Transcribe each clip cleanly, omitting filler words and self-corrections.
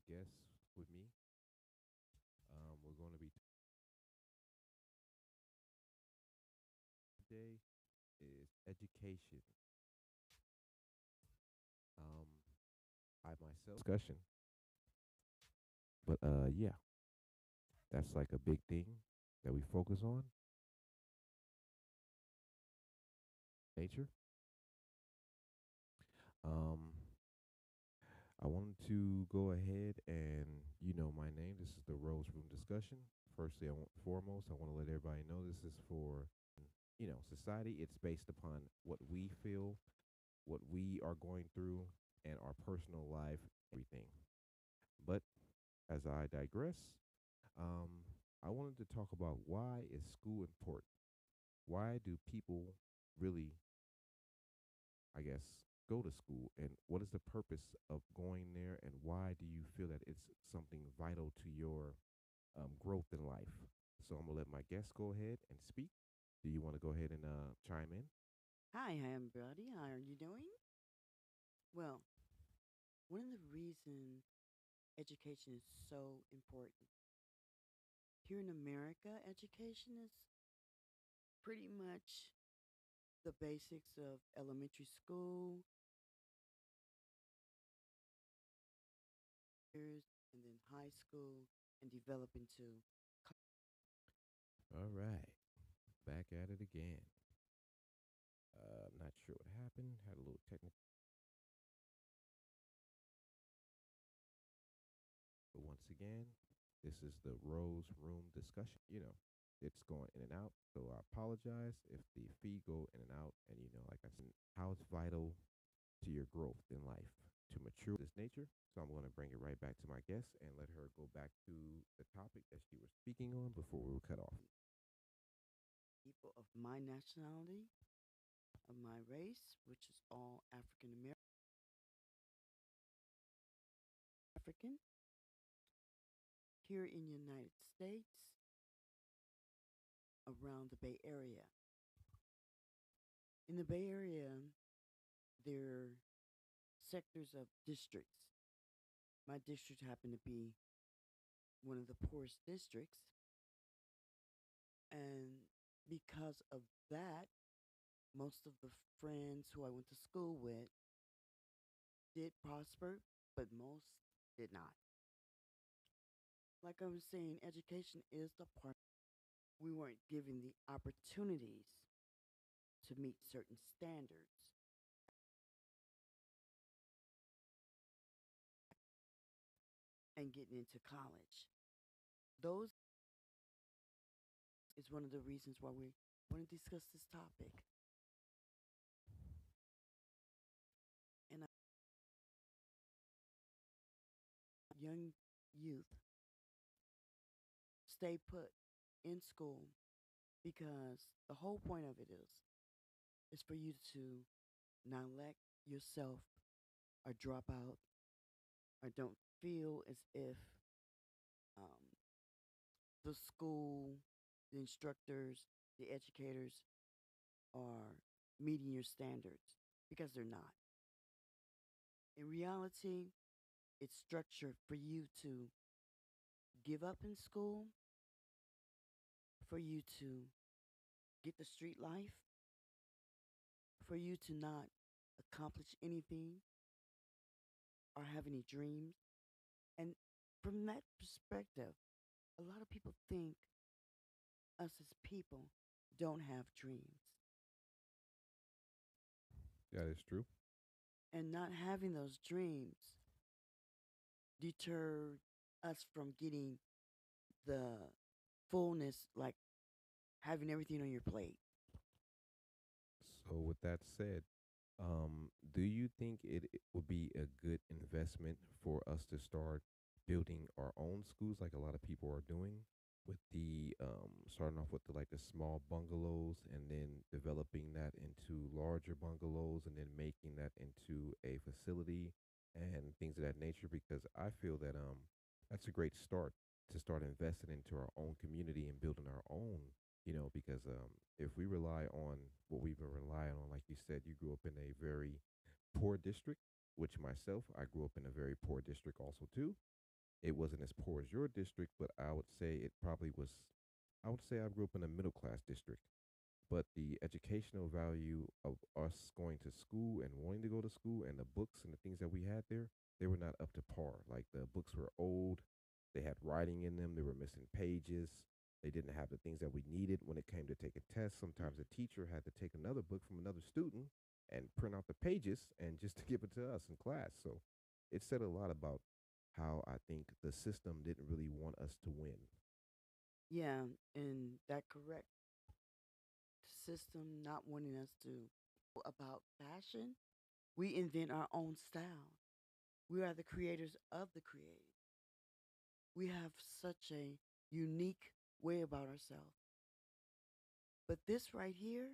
guest with me. We're going to be today is education. Um, I myself discussion, but yeah, that's like a big thing that we focus on. Nature. Um, I wanted to go ahead and my name. This is the Rose Room discussion. Firstly, foremost, I want to let everybody know this is for society. It's based upon what we feel, what we are going through, and our personal life, everything. But as I digress, um, I wanted to talk about why is school important? Why do people really, I guess, go to school, and what is the purpose of going there, and why do you feel that it's something vital to your growth in life? So I'm gonna let my guests go ahead and speak. Do you want to go ahead and chime in? Hi, everybody. How are you doing? Well, one of the reasons education is so important here in America, education is pretty much the basics of elementary school, years, and then high school, and develop into. All right, back at it again. I'm not sure what happened. Had a little technical. But once again, this is the Rose Room discussion. It's going in and out. So I apologize if the feed go in and out. And like I said, how it's vital to your growth in life to mature this nature. So I'm going to bring it right back to my guest and let her go back to the topic that she was speaking on before we were cut off. People of my nationality, of my race, which is all African American, here in the United States, around the Bay Area. In the Bay Area, there are sectors of districts. My district happened to be one of the poorest districts. And because of that, most of the friends who I went to school with did prosper, but most did not. Like I was saying, education is the part. We weren't given the opportunities to meet certain standards and getting into college. Those is one of the reasons why we want to discuss this topic. And young youth stay put in school because the whole point of it is for you to not let yourself or drop out or don't feel as if um, the school, the instructors, the educators are meeting your standards because they're not. In reality, it's structured for you to give up in school, for you to get the street life, for you to not accomplish anything or have any dreams. And from that perspective, a lot of people think us as people don't have dreams. That is true. And not having those dreams deter us from getting the fullness, like having everything on your plate. So with that said, do you think it would be a good investment for us to start building our own schools like a lot of people are doing with the starting off with like the small bungalows and then developing that into larger bungalows and then making that into a facility and things of that nature? Because I feel that that's a great start to start investing into our own community and building our own, because if we rely on what we've been relying on, like you said, you grew up in a very poor district, which myself, I grew up in a very poor district also too. It wasn't as poor as your district, but I would say it probably was. I would say I grew up in a middle class district, but the educational value of us going to school and wanting to go to school and the books and the things that we had there, they were not up to par. Like the books were old, they had writing in them, they were missing pages, they didn't have the things that we needed when it came to taking tests. Sometimes the teacher had to take another book from another student and print out the pages and just to give it to us in class. So it said a lot about how I think the system didn't really want us to win. Yeah, and that correct. System not wanting us to about fashion. We invent our own style. We are the creators of the created. We have such a unique way about ourselves. But this right here,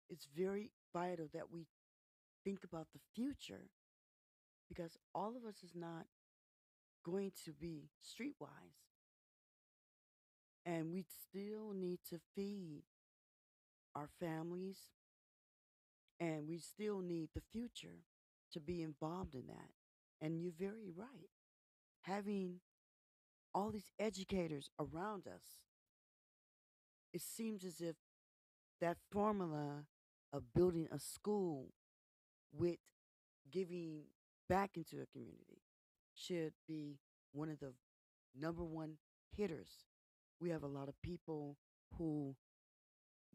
it's very vital that we think about the future because all of us is not going to be streetwise. And we still need to feed our families and we still need the future to be involved in that. And you're very right. Having all these educators around us, it seems as if that formula of building a school with giving back into a community should be one of the number one hitters. We have a lot of people who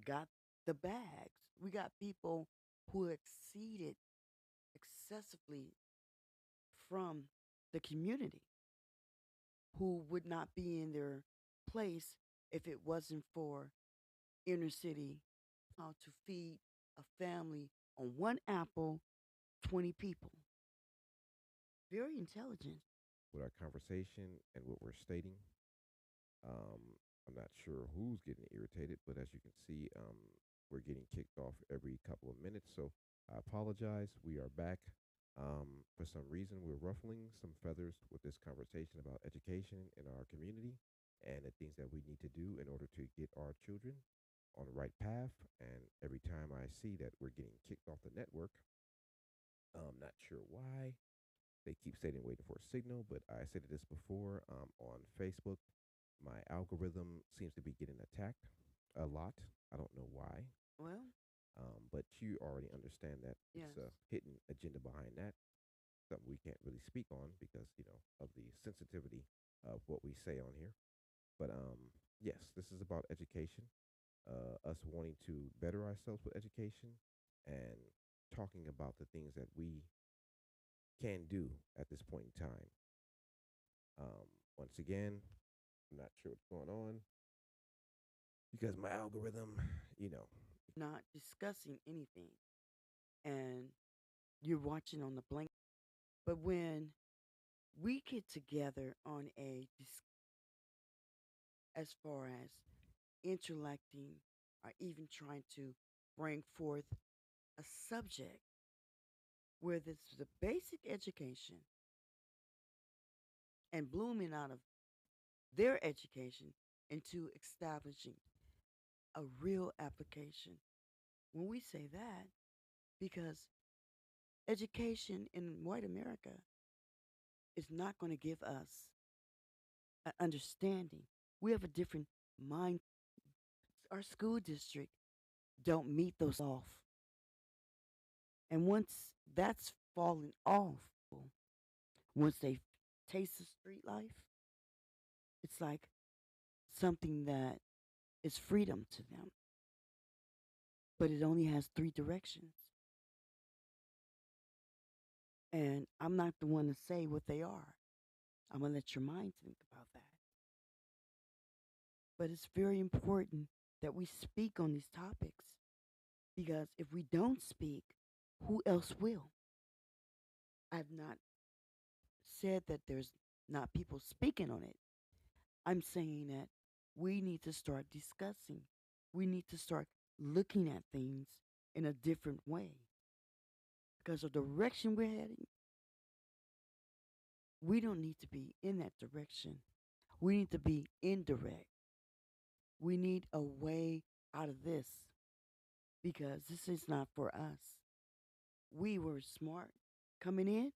got the bags. We got people who exceeded excessively from the community who would not be in their place if it wasn't for inner city, how to feed a family on one apple, 20 people. Very intelligent. With our conversation and what we're stating, Um, I'm not sure who's getting irritated, but as you can see, we're getting kicked off every couple of minutes. So I apologize. We are back. For some reason, we're ruffling some feathers with this conversation about education in our community and the things that we need to do in order to get our children on the right path. And every time I see that we're getting kicked off the network, I'm not sure why. They keep saying waiting for a signal, but I said this before on Facebook. My algorithm seems to be getting attacked a lot. I don't know why, Well, but you already understand that it's yes. a hidden agenda behind that. Something we can't really speak on because of the sensitivity of what we say on here. But yes, this is about education. Us wanting to better ourselves with education and talking about the things that we can do at this point in time. Um, Once again, I'm not sure what's going on because my algorithm, you know, Not discussing anything. And you're watching on the blank. But when we get together on as far as interacting or even trying to bring forth a subject where this is a basic education and blooming out of their education into establishing a real application. When we say that, because education in white America is not going to give us an understanding. We have a different mind. Our school district don't meet those off. And once that's fallen off, once they taste the street life, it's like something that is freedom to them. But it only has three directions. And I'm not the one to say what they are. I'm going to let your mind think about that. But it's very important that we speak on these topics because if we don't speak, who else will? I've not said that there's not people speaking on it. I'm saying that we need to start discussing. We need to start looking at things in a different way because of the direction we're heading. We don't need to be in that direction. We need to be indirect. We need a way out of this because this is not for us. We were smart coming in,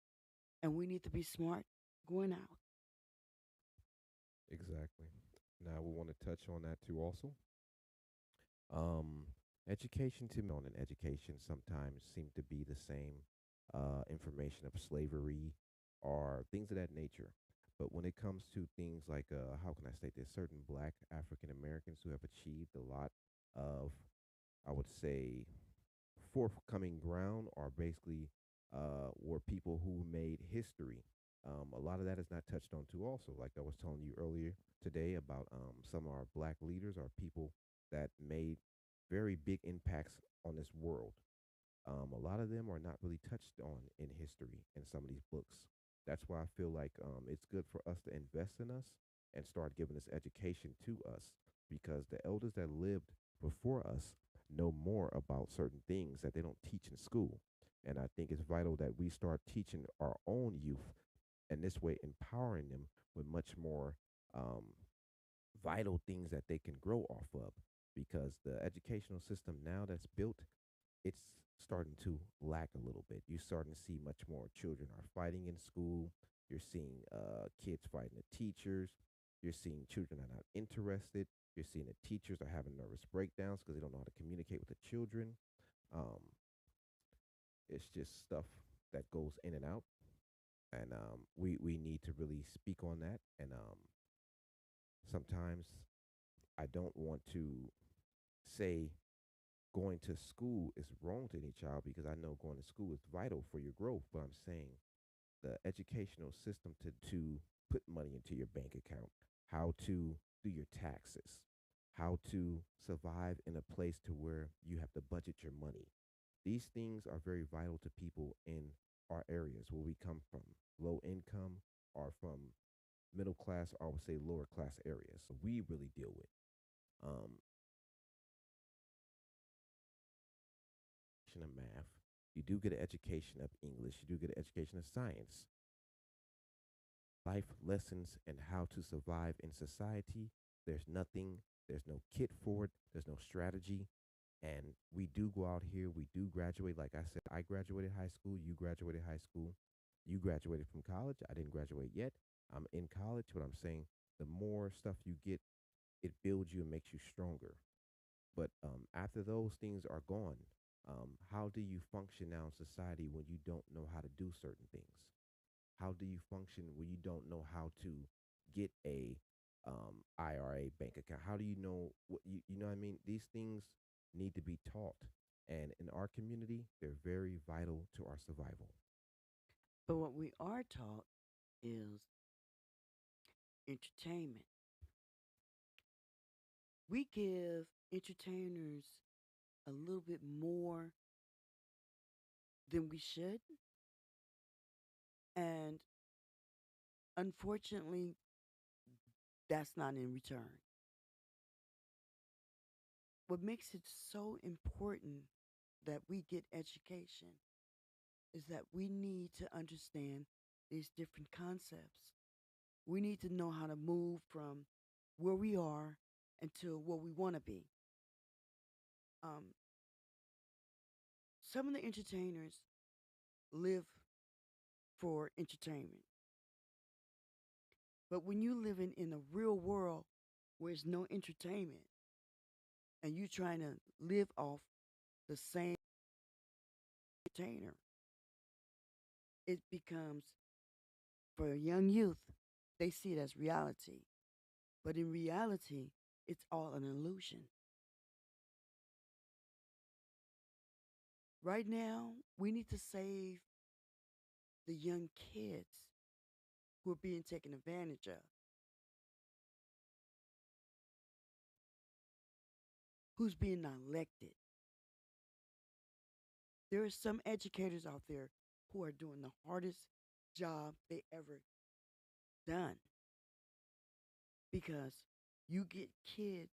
and we need to be smart going out. Exactly. Now we want to touch on that too also. Um, Education to me on an education sometimes seem to be the same information of slavery or things of that nature. But when it comes to things like, how can I state this, certain black African Americans who have achieved a lot of, I would say, forthcoming ground are basically were people who made history. A lot of that is not touched on too. Also, like I was telling you earlier today about some of our black leaders are people that made very big impacts on this world. A lot of them are not really touched on in history in some of these books. That's why I feel like it's good for us to invest in us and start giving this education to us because the elders that lived before us know more about certain things that they don't teach in school. And I think it's vital that we start teaching our own youth and this way empowering them with much more um, vital things that they can grow off of because the educational system now that's built it's starting to lack a little bit. You're starting to see much more children are fighting in school. You're seeing kids fighting the teachers. You're seeing children are not interested. You're seeing the teachers are having nervous breakdowns because they don't know how to communicate with the children. Um, it's just stuff that goes in and out, and we need to really speak on that. And sometimes I don't want to say going to school is wrong to any child because I know going to school is vital for your growth. But I'm saying the educational system to put money into your bank account, how to do your taxes, how to survive in a place to where you have to budget your money. These things are very vital to people in our areas where we come from, low income or from middle class, or I would say lower class areas. So we really deal with. Um, of math, you do get an education of English, you do get an education of science, life lessons, and how to survive in society. There's nothing, there's no kit for it, there's no strategy. And we do go out here, we do graduate. Like I said, I graduated high school, you graduated high school, you graduated from college. I didn't graduate yet. I'm in college, but I'm saying the more stuff you get, it builds you and makes you stronger. But after those things are gone, how do you function now in society when you don't know how to do certain things? How do you function when you don't know how to get a IRA bank account? How do you know what you know what I mean? These things need to be taught. And in our community, they're very vital to our survival. But what we are taught is entertainment. We give entertainers a little bit more than we should. And unfortunately, that's not in return. What makes it so important that we get education is that we need to understand these different concepts. We need to know how to move from where we are into where we want to be. Um, some of the entertainers live for entertainment, but when you live in a real world where there's no entertainment and you're trying to live off the same entertainer, it becomes for a young youth, they see it as reality. But in reality, it's all an illusion. Right now, we need to save the young kids who are being taken advantage of, who's being neglected. There are some educators out there who are doing the hardest job they ever done because you get kids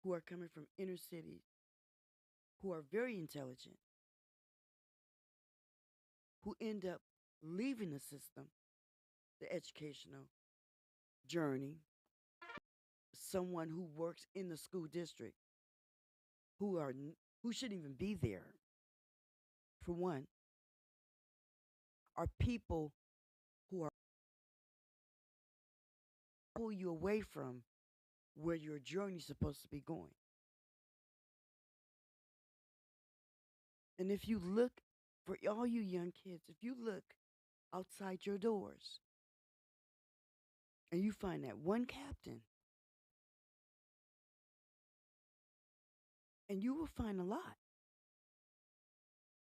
who are coming from inner cities who are very intelligent, who end up leaving the system, the educational journey, someone who works in the school district who shouldn't even be there. For one, are people who are pull you away from where your journey's supposed to be going. And if you look, for all you young kids, if you look outside your doors and you find that one captain, and you will find a lot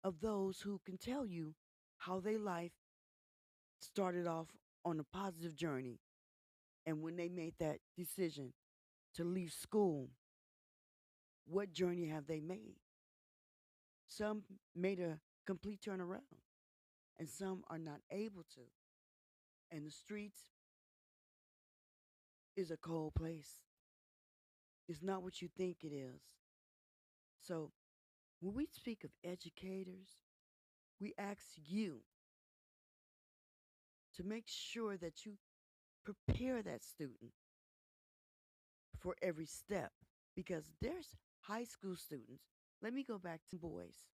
of those who can tell you how their life started off on a positive journey. And when they made that decision to leave school, what journey have they made? Some made a complete turnaround, and some are not able to. And the streets is a cold place. It's not what you think it is. So when we speak of educators, we ask you to make sure that you prepare that student for every step because there's high school students. Let me go back to boys.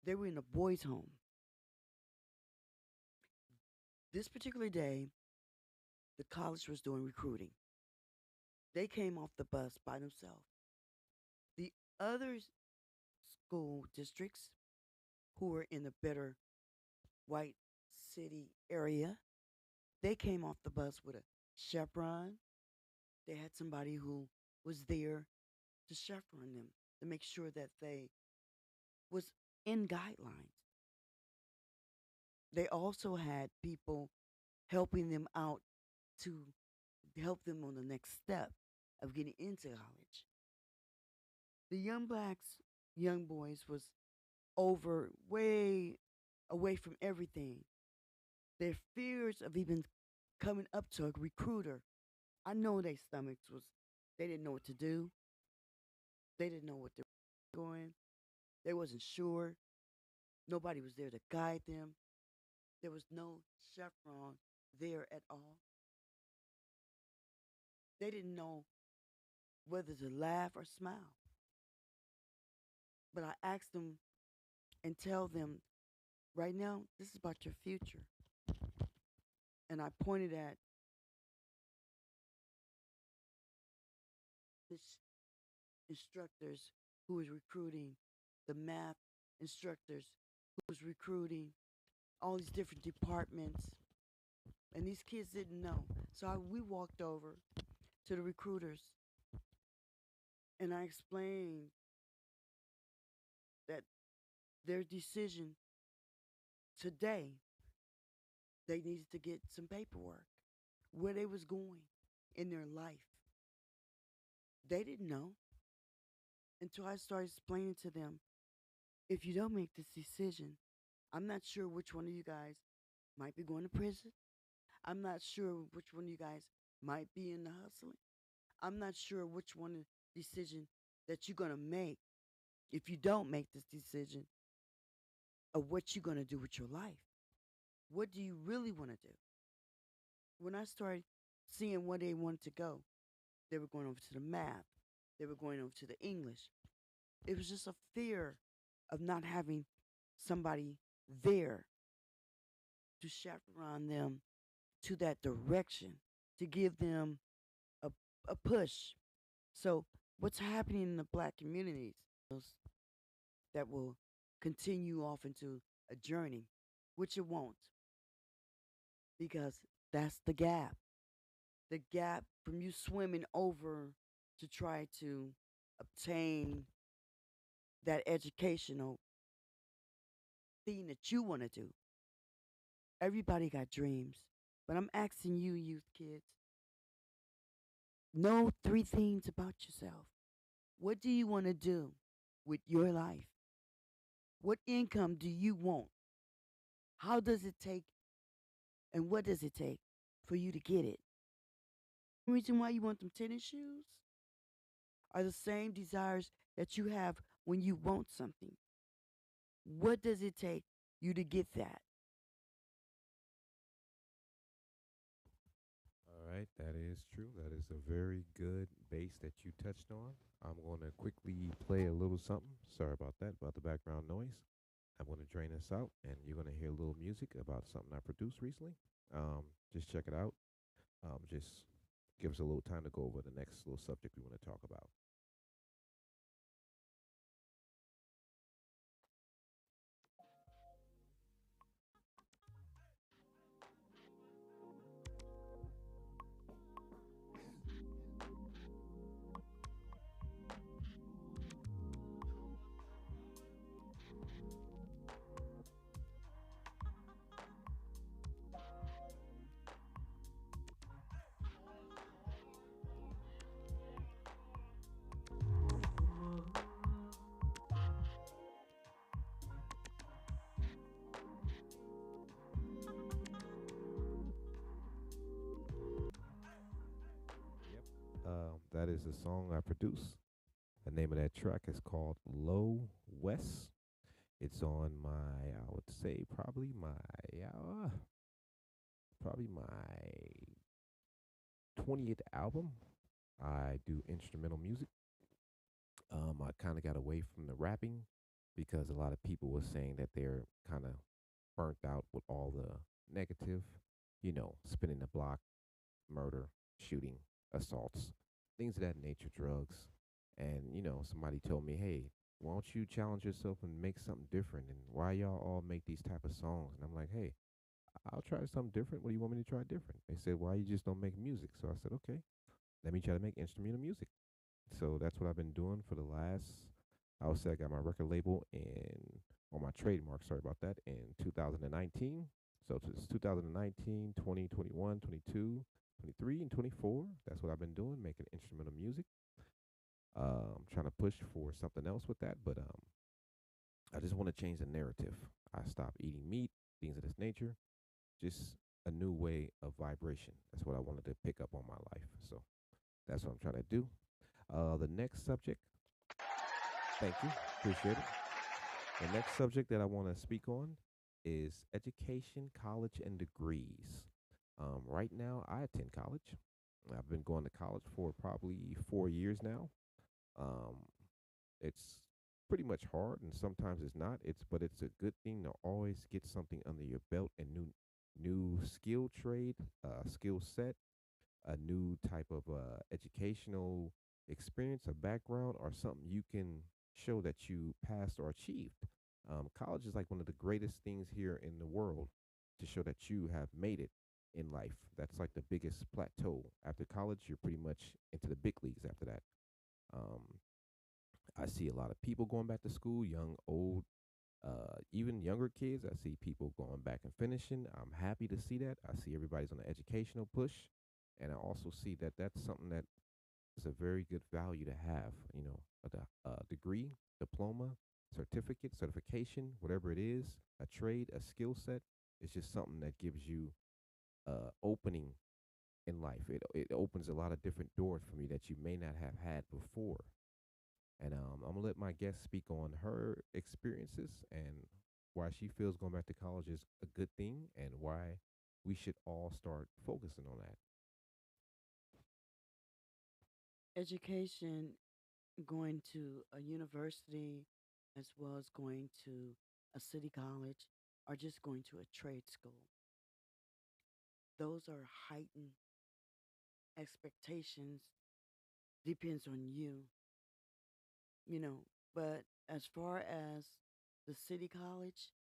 They were in a boys' home. This particular day, the college was doing recruiting. They came off the bus by themselves. The other school districts who were in the better white city area, they came off the bus with a chaperone. They had somebody who was there to chaperone them to make sure that they was in guidelines. They also had people helping them out to help them on the next step of getting into college. The young blacks, young boys was over way away from everything. Their fears of even coming up to a recruiter, I know their stomachs was they didn't know what to do. They didn't know what they were going. They wasn't sure. Nobody was there to guide them. There was no chaperone there at all. They didn't know whether to laugh or smile. But I asked them and tell them, right now, this is about your future. And I pointed at the instructors who was recruiting, the math instructors who was recruiting, all these different departments. And these kids didn't know. So we walked over to the recruiters and I explained that their decision today, they needed to get some paperwork, where they was going in their life. They didn't know until I started explaining to them, if you don't make this decision, I'm not sure which one of you guys might be going to prison. I'm not sure which one of you guys might be in the hustling. I'm not sure which one of the decision that you're going to make if you don't make this decision of what you're going to do with your life. What do you really want to do? When I started seeing where they wanted to go, they were going over to the math. They were going over to the English. It was just a fear of not having somebody there to chaperone them to that direction, to give them a, a push. So, what's happening in the black communities that will continue off into a journey, which it won't, because that's the gap. The gap from you swimming over to try to obtain that educational thing that you want to do. Everybody got dreams, but I'm asking you, youth kids, know three things about yourself. What do you want to do with your life? What income do you want? How does it take and what does it take for you to get it? The reason why you want them tennis shoes are the same desires that you have when you want something. What does it take you to get that? All right, that is true. That is a very good base that you touched on. I'm going to quickly play a little something. Sorry about that, about the background noise. I'm going to drain this out, and you're going to hear a little music about something I produced recently. Just check it out. Just give us a little time to go over the next little subject we want to talk about. Yep. That is the song I produced. The name of that track is called Low West. It's on my, I would say, probably my 20th album. I do instrumental music. I kind of got away from the rapping because a lot of people were saying that they're kind of burnt out with all the negative, spinning the block, murder, shooting, assaults, things of that nature, drugs. And, somebody told me, hey, why don't you challenge yourself and make something different? And why y'all all make these type of songs? And I'm like, hey, I'll try something different. What do you want me to try different? They said, why you just don't make music? So I said, okay, let me try to make instrumental music. So that's what I've been doing for the last, I would say I got my record label or my trademark, sorry about that, in 2019. So it's 2019, 20, 21, 22, 23, and 24. That's what I've been doing, making instrumental music. Trying to push for something else with that, but I just want to change the narrative. I stopped eating meat, things of this nature, just a new way of vibration. That's what I wanted to pick up on my life. So that's what I'm trying to do. The next subject, thank you, appreciate it. The next subject that I want to speak on is education, college, and degrees. Right now, I attend college. I've been going to college for probably 4 years now. Um, it's pretty much hard, and sometimes it's not. It's a good thing to always get something under your belt and new skill trade, skill set, a new type of educational experience, a background, or something you can show that you passed or achieved. College is like one of the greatest things here in the world to show that you have made it in life. That's like the biggest plateau. After college, you're pretty much into the big leagues after that. Um, I see a lot of people going back to school, young, old, even younger kids. I see people going back and finishing. I'm happy to see that. I see everybody's on an educational push. And I also see that that's something that is a very good value to have, a degree, diploma, certificate, certification, whatever it is, a trade, a skill set. It's just something that gives you opening in life. It opens a lot of different doors for me that you may not have had before. And I'm gonna let my guest speak on her experiences and why she feels going back to college is a good thing and why we should all start focusing on that. Education, going to a university as well as going to a city college or just going to a trade school. Those are heightened expectations, depends on you, you know. But as far as the city college,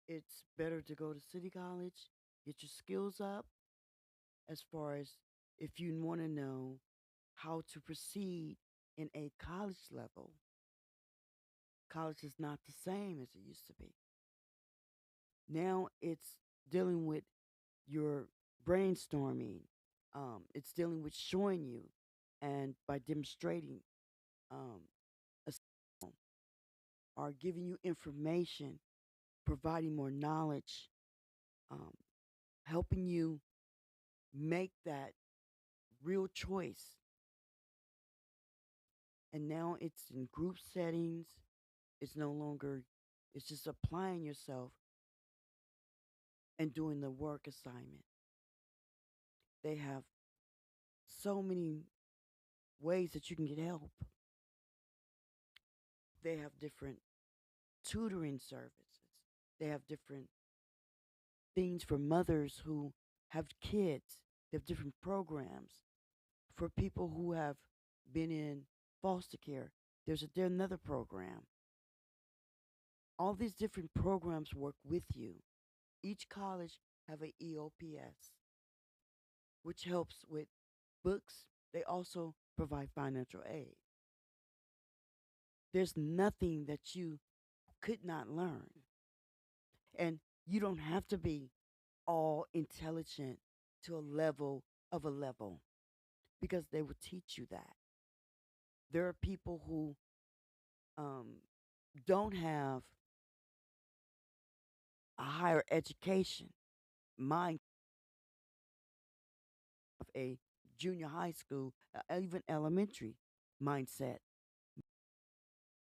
it's better to go to city college, get your skills up as far as if you want to know how to proceed in a college level. College is not the same as it used to be. Now it's dealing with your brainstorming. It's dealing with showing you and by demonstrating um, a skill or giving you information, providing more knowledge, um, helping you make that real choice. And now it's in group settings. It's no longer, it's just applying yourself and doing the work assignment. They have so many ways that you can get help. They have different tutoring services. They have different things for mothers who have kids. They have different programs for people who have been in foster care. There's another program. All these different programs work with you. Each college have a EOPS, which helps with books. They also provide financial aid. There's nothing that you could not learn. And you don't have to be all intelligent to a level because they will teach you that. There are people who um, don't have a higher education mind of a junior high school, even elementary mindset.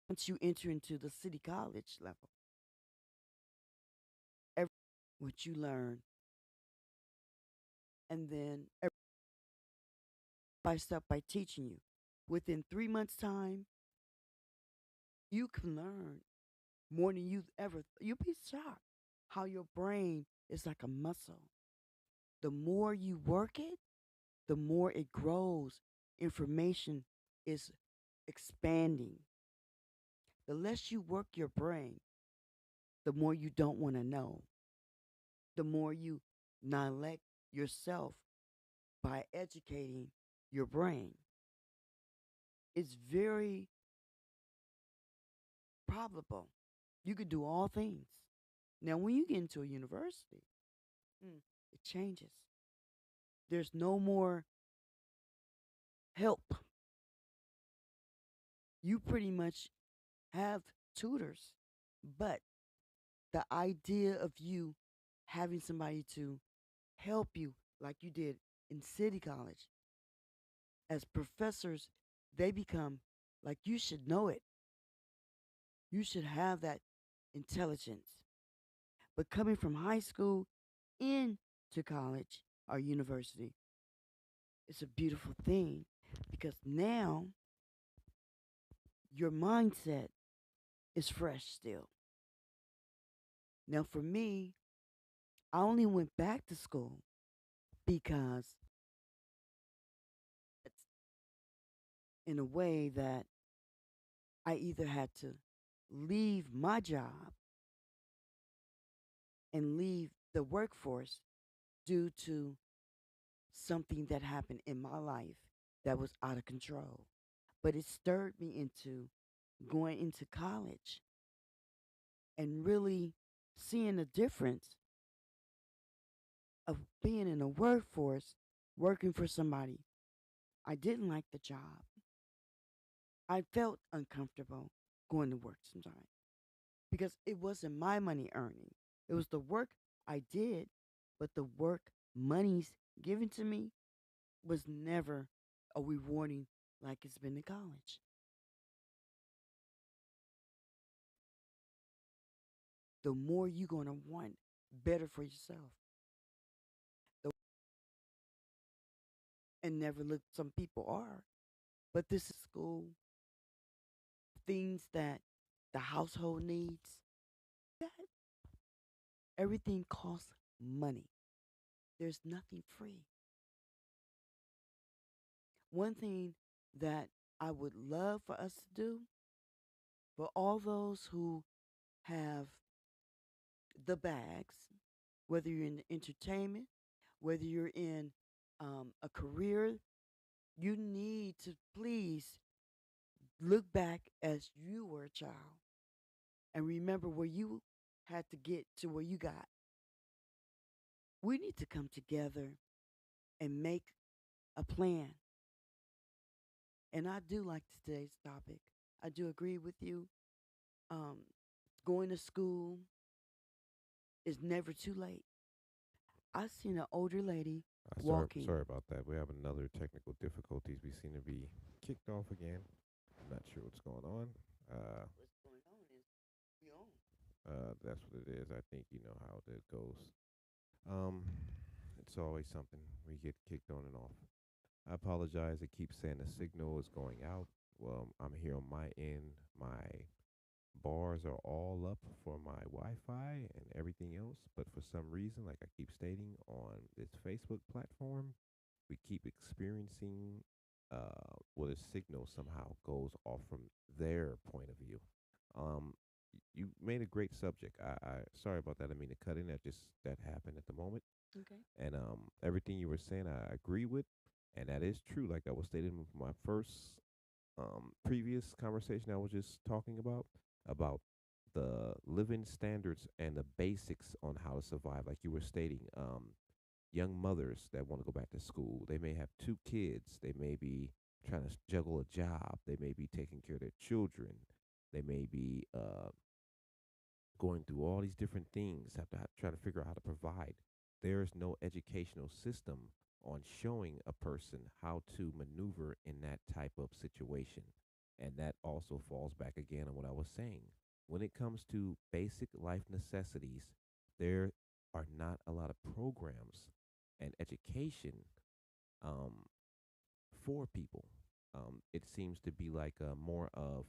Once you enter into the city college level, every what you learn, and then by step by teaching you, within 3 months' time, you can learn more than you've ever. You'll be shocked how your brain is like a muscle. The more you work it, the more it grows. Information is expanding. The less you work your brain, the more you don't want to know, the more you neglect yourself by educating your brain. It's very probable. You could do all things. Now, when you get into a university, it changes. There's no more help. You pretty much have tutors, but the idea of you having somebody to help you like you did in city college as professors, they become like you should know it. You should have that intelligence. But coming from high school into college or university, it's a beautiful thing because now your mindset is fresh still. Now, for me, I only went back to school because it's in a way that I either had to leave my job and leave the workforce due to something that happened in my life that was out of control. But it stirred me into going into college and really seeing the difference of being in a workforce, working for somebody. I didn't like the job. I felt uncomfortable going to work sometimes because it wasn't my money earning. It was the work I did, but the work monies given to me was never a rewarding like it's been in college. The more you're going to want better for yourself. The, and never look, some people are. But this is school, things that the household needs. That everything costs money. There's nothing free. One thing that I would love for us to do for all those who have the bags, whether you're in entertainment, whether you're in a career, you need to please look back as you were a child and remember where you had to get to where you got. We need to come together and make a plan. And I do like today's topic. I do agree with you. Um, Going to school is never too late. I seen an older lady walking. Sorry about that. We have another technical difficulties. We seem to be kicked off again. I'm not sure what's going on. Uh, What's going on is we own. that's what it is. I think you know how that goes. Um, it's always something. We get kicked on and off. I apologize. It keeps saying the signal is going out. Well, I'm here on my end. My bars are all up for my Wi-Fi and everything else, but for some reason, like I keep stating on this Facebook platform, we keep experiencing well, the signal somehow goes off from their point of view. You made a great subject. I sorry about that. I mean to cut in. That just that happened at the moment. Okay. And everything you were saying, I agree with, and that is true. Like I was stating with my first previous conversation I was just talking about the living standards and the basics on how to survive. Like you were stating, young mothers that want to go back to school, they may have two kids, they may be trying to juggle a job, they may be taking care of their children, they may be going through all these different things, have to try to figure out how to provide. There is no educational system on showing a person how to maneuver in that type of situation. And that also falls back again on what I was saying. When it comes to basic life necessities, there are not a lot of programs and education um, for people. It seems to be like more of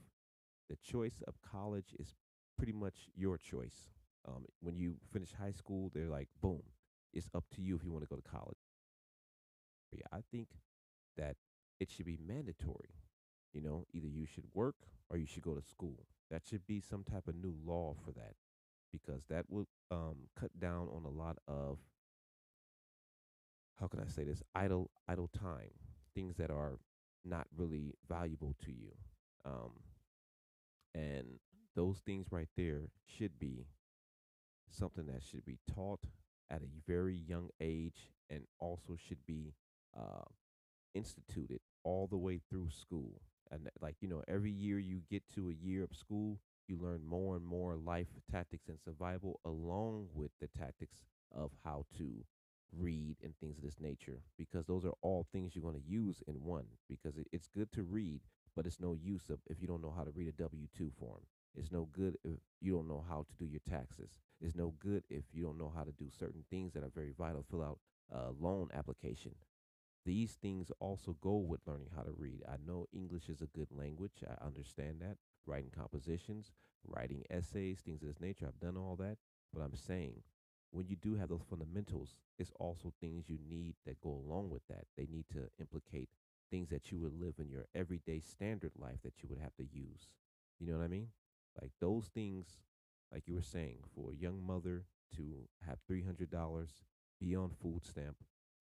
the choice of college is pretty much your choice. When you finish high school, they're like, boom, it's up to you if you want to go to college. Yeah, I think that it should be mandatory. Either you should work or you should go to school. That should be some type of new law for that because that will cut down on a lot of, how can I say this, idle time, things that are not really valuable to you. Um, and those things right there should be something that should be taught at a very young age and also should be uh, instituted all the way through school. And like, every year you get to a year of school, you learn more and more life tactics and survival along with the tactics of how to read and things of this nature because those are all things you're going to use in one because it's good to read, but it's no use of if you don't know how to read a W-2 form. It's no good if you don't know how to do your taxes. It's no good if you don't know how to do certain things that are very vital. Fill out a loan application. These things also go with learning how to read. I know English is a good language. I understand that. Writing compositions, writing essays, things of this nature. I've done all that. But I'm saying when you do have those fundamentals, it's also things you need that go along with that. They need to implicate things that you would live in your everyday standard life that you would have to use. You know what I mean? Like those things, like you were saying, for a young mother to have $300, be on food stamp,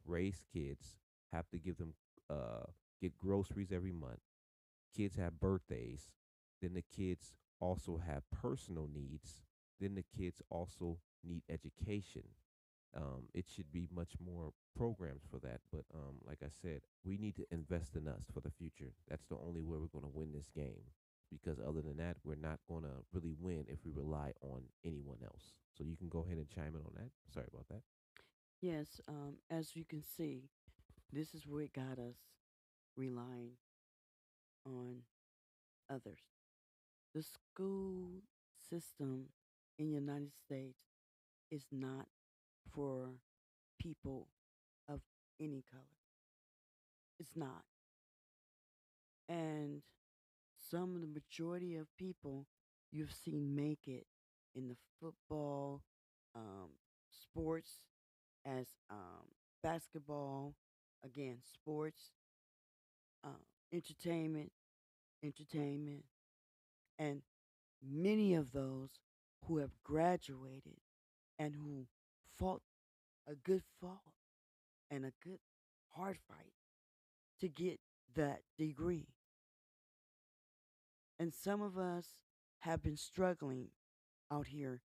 raise kids, have to give them uh get groceries every month. Kids have birthdays. Then the kids also have personal needs. Then the kids also need education. It should be much more programs for that. But like I said, we need to invest in us for the future. That's the only way we're going to win this game. Because other than that, we're not going to really win if we rely on anyone else. So you can go ahead and chime in on that. Sorry about that. Yes, as you can see, this is where it got us relying on others. The school system in the United States is not for people of any color. It's not. And some of the majority of people you've seen make it in the football, sports, as basketball, again, sports, um, entertainment, entertainment, and many of those who have graduated and who fought a good fall and a good hard fight to get that degree. And some of us have been struggling out here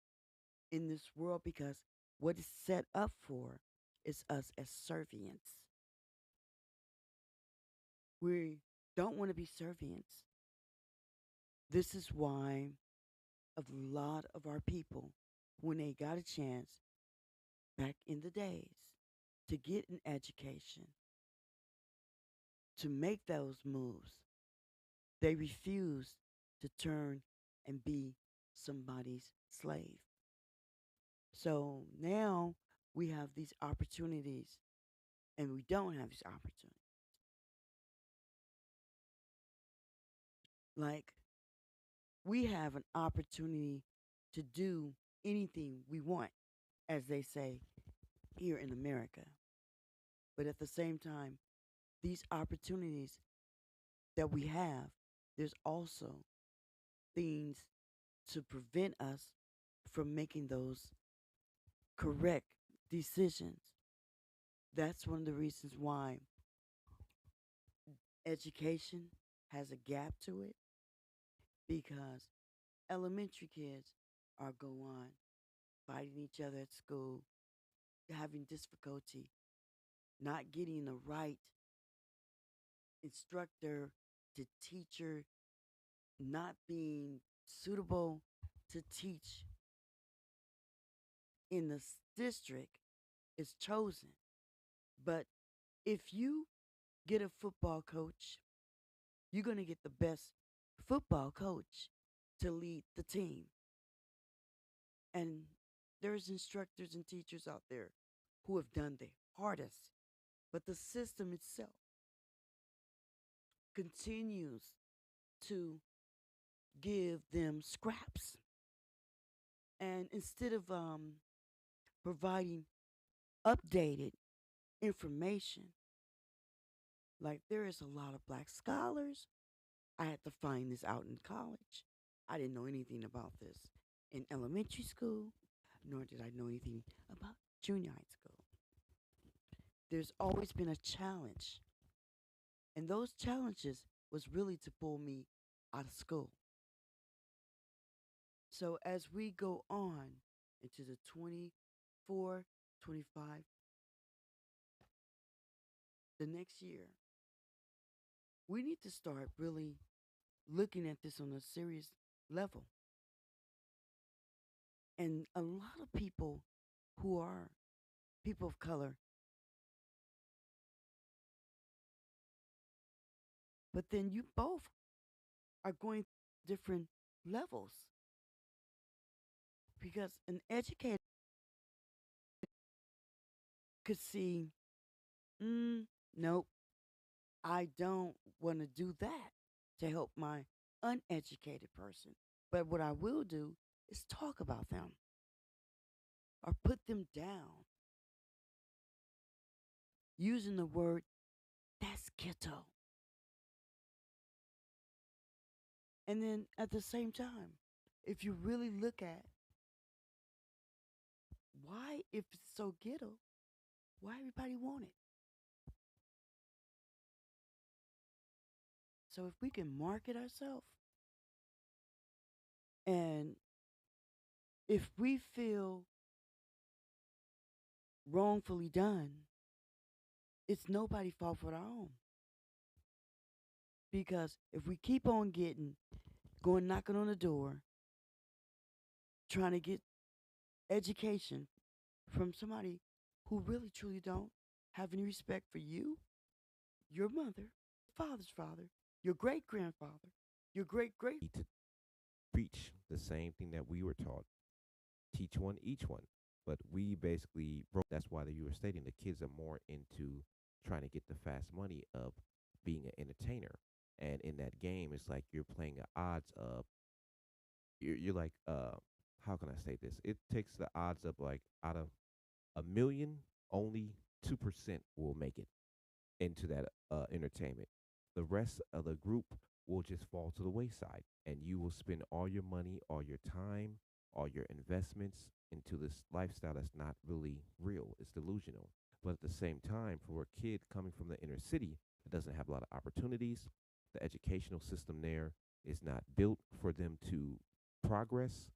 in this world because what it's set up for is us as servants. We don't want to be servants. This is why a lot of our people, when they got a chance back in the days to get an education, to make those moves, they refused to turn and be somebody's slave. So now we have these opportunities and we don't have these opportunities. Like we have an opportunity to do anything we want, as they say here in America. But at the same time, these opportunities that we have, there's also things to prevent us from making those correct decisions. That's one of the reasons why education has a gap to it, because elementary kids are go on fighting each other at school, having difficulty, not getting the right instructor to teacher, not being suitable to teach in the district is chosen. But if you get a football coach, you're going to get the best football coach to lead the team. And there's instructors and teachers out there who have done their hardest, but the system itself continues to give them scraps. And instead of providing updated information, like there is a lot of black scholars. I had to find this out in college. I didn't know anything about this in elementary school, nor did I know anything about junior high school. There's always been a challenge, and those challenges was really to pull me out of school. So as we go on into the 24, 25, the next year, we need to start really looking at this on a serious level. And a lot of people who are people of color, but then you both are going different levels, because an educator could see, nope, I don't want to do that to help my uneducated person. But what I will do is talk about them or put them down using the word that's ghetto. And then at the same time, if you really look at why, if it's so ghetto, why everybody want it? So if we can market ourselves, and if we feel wrongfully done, it's nobody's fault but our own. Because if we keep on going knocking on the door, trying to get education from somebody who really truly don't have any respect for you, your mother, father's father, your great grandfather, your great great. Need to preach the same thing that we were taught. Teach one, each one. But we basically broke. That's why you were stating the kids are more into trying to get the fast money of being an entertainer. And in that game, it's like you're playing the odds of you're like how can I say this? It takes the odds of like out of a million, only 2% will make it into that entertainment. The rest of the group will just fall to the wayside, and you will spend all your money, all your time, all your investments into this lifestyle that's not really real. It's delusional. But at the same time, for a kid coming from the inner city that doesn't have a lot of opportunities, the educational system there is not built for them to progress.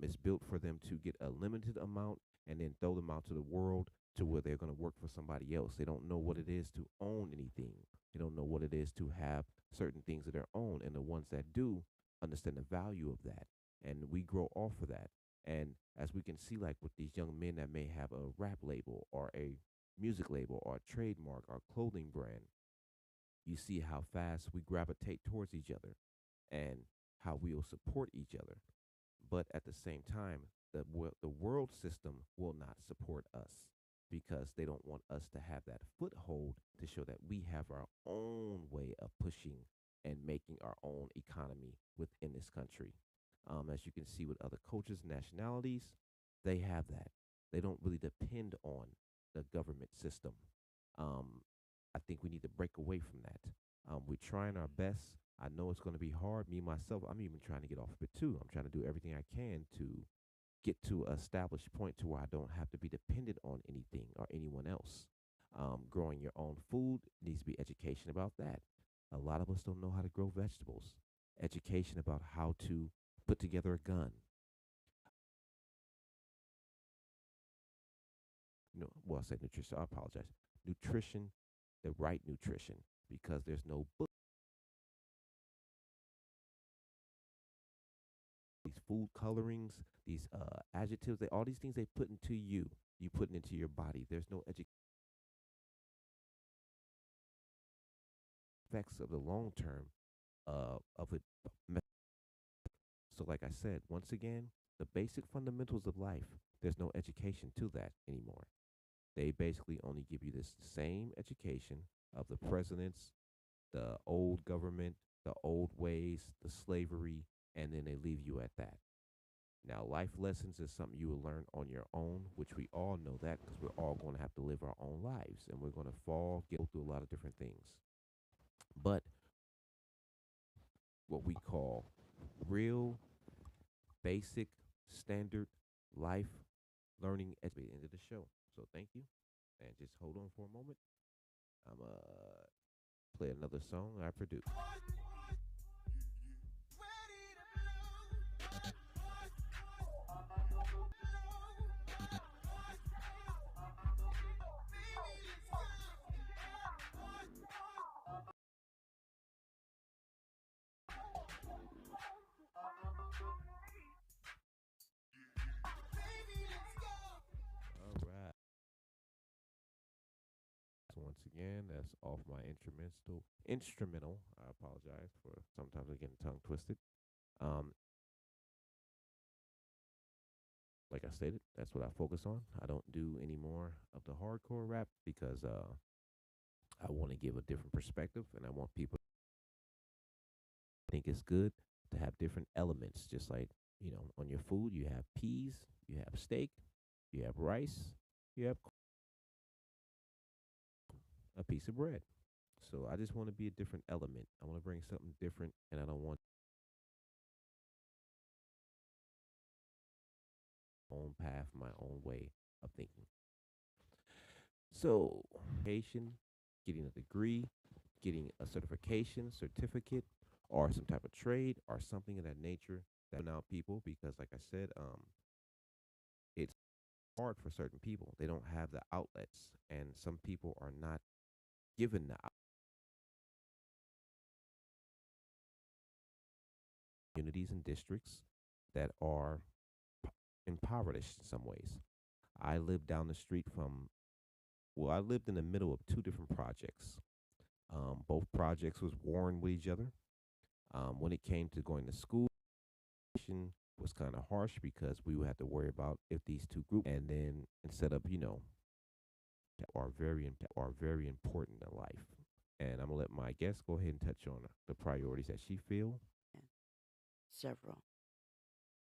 It's built for them to get a limited amount and then throw them out to the world to where they're going to work for somebody else. They don't know what it is to own anything. They don't know what it is to have certain things of their own. And the ones that do understand the value of that. And we grow off of that. And as we can see, like with these young men that may have a rap label or a music label or a trademark or clothing brand, you see how fast we gravitate towards each other and how we will support each other. But at the same time, the world system will not support us because they don't want us to have that foothold to show that we have our own way of pushing and making our own economy within this country. As you can see with other cultures, nationalities, they have that. They don't really depend on the government system. Um, I think we need to break away from that. We're trying our best. I know it's going to be hard. Me myself, I'm even trying to get off of it too. I'm trying to do everything I can to get to an established point to where I don't have to be dependent on anything or anyone else. Growing your own food needs to be education about that. A lot of us don't know how to grow vegetables. Education about how to put together a gun. No, well, I said nutrition. I apologize. Nutrition, the right nutrition, because there's no book. These food colorings, these adjectives, all these things they put into you put it into your body. There's no effects of the long term of it. So, like I said, once again, the basic fundamentals of life, there's no education to that anymore. They basically only give you this same education of the presidents, the old government, the old ways, the slavery, and then they leave you at that. Now, life lessons is something you will learn on your own, which we all know that because we're all going to have to live our own lives and we're going to fall, go through a lot of different things. But what we call real, basic, standard life learning at the end of the show. So thank you. And just hold on for a moment. I'm going to play another song I produced. All right. So once again, that's off my instrumental. Instrumental. I apologize for sometimes I get tongue twisted. Um, like I stated, that's what I focus on. I don't do any more of the hardcore rap because I want to give a different perspective and I want people to think it's good to have different elements. Just like, on your food, you have peas, you have steak, you have rice, you have a piece of bread. So I just want to be a different element. I want to bring something different and I don't want my own path, my own way of thinking. So, education, getting a degree, getting a certification, certificate, or some type of trade, or something of that nature that now people because, like I said, it's hard for certain people. They don't have the outlets, and some people are not given the communities and districts that are impoverished in some ways. I lived down the street from, well, I lived in the middle of two different projects. Both projects was warring with each other. When it came to going to school, was kind of harsh because we would have to worry about if these two groups, and then instead of are very important in life. And I'm gonna let my guest go ahead and touch on the priorities that she feel. Several.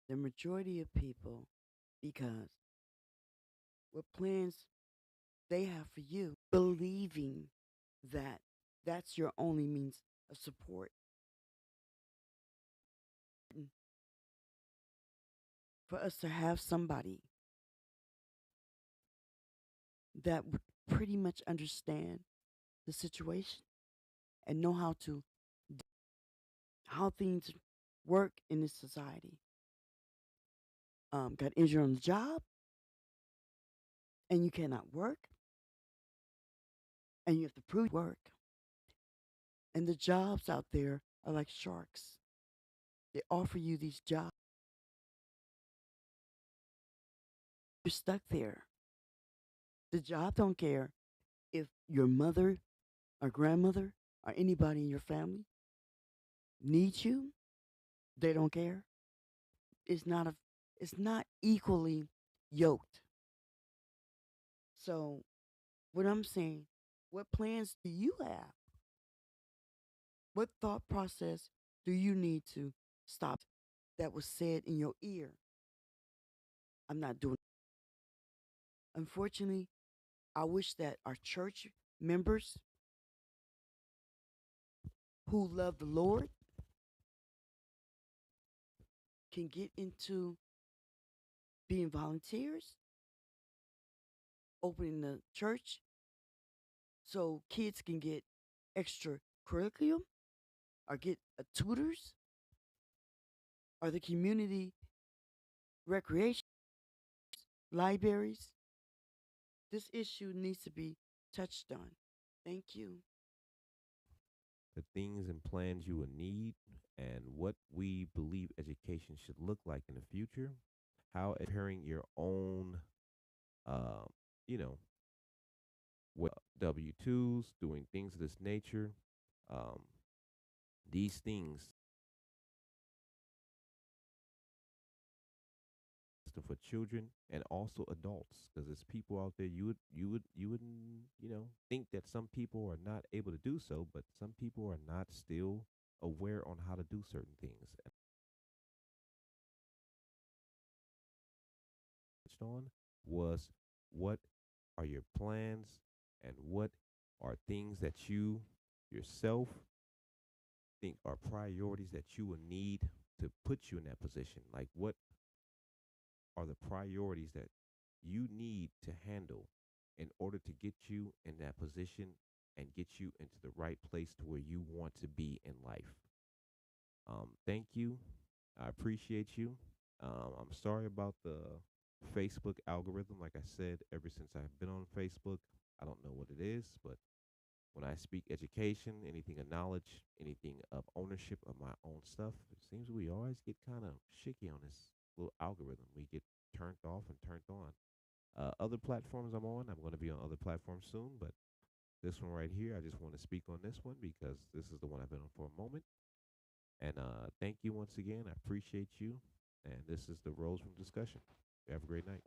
The majority of people, because what plans they have for you, believing that that's your only means of support. And for us to have somebody that would pretty much understand the situation and know how things work in this society. Got injured on the job and you cannot work and you have to prove work. And the jobs out there are like sharks. They offer you these jobs. You're stuck there. The job don't care if your mother or grandmother or anybody in your family needs you. They don't care. It's not a it's not equally yoked. So what I'm saying, what plans do you have? What thought process do you need to stop that was said in your ear? I'm not doing. Unfortunately, I wish that our church members who love the Lord can get into being volunteers, opening the church so kids can get extra curriculum or get tutors or the community recreation libraries. This issue needs to be touched on. Thank you. The things and plans you will need, and what we believe education should look like in the future. How preparing your own, uh, you know, W-2s, doing things of this nature. Um, these things for children and also adults, because there's people out there you wouldn't think that some people are not able to do so, but some people are not still aware on how to do certain things. And touched on was, what are your plans, and what are things that you yourself think are priorities that you will need to put you in that position. Like, what are the priorities that you need to handle in order to get you in that position and get you into the right place to where you want to be in life. Thank you. I appreciate you. I'm sorry about the Facebook algorithm. Like I said, ever since I've been on Facebook, I don't know what it is, but when I speak education, anything of knowledge, anything of ownership of my own stuff, it seems we always get kind of shaky on this little algorithm. We get turned off and turned on. Other platforms I'm going to be on other platforms soon, but this one right here, I just want to speak on this one because this is the one I've been on for a moment. And thank you once again. I appreciate you. And this is the Rose Room Discussion. You have a great night.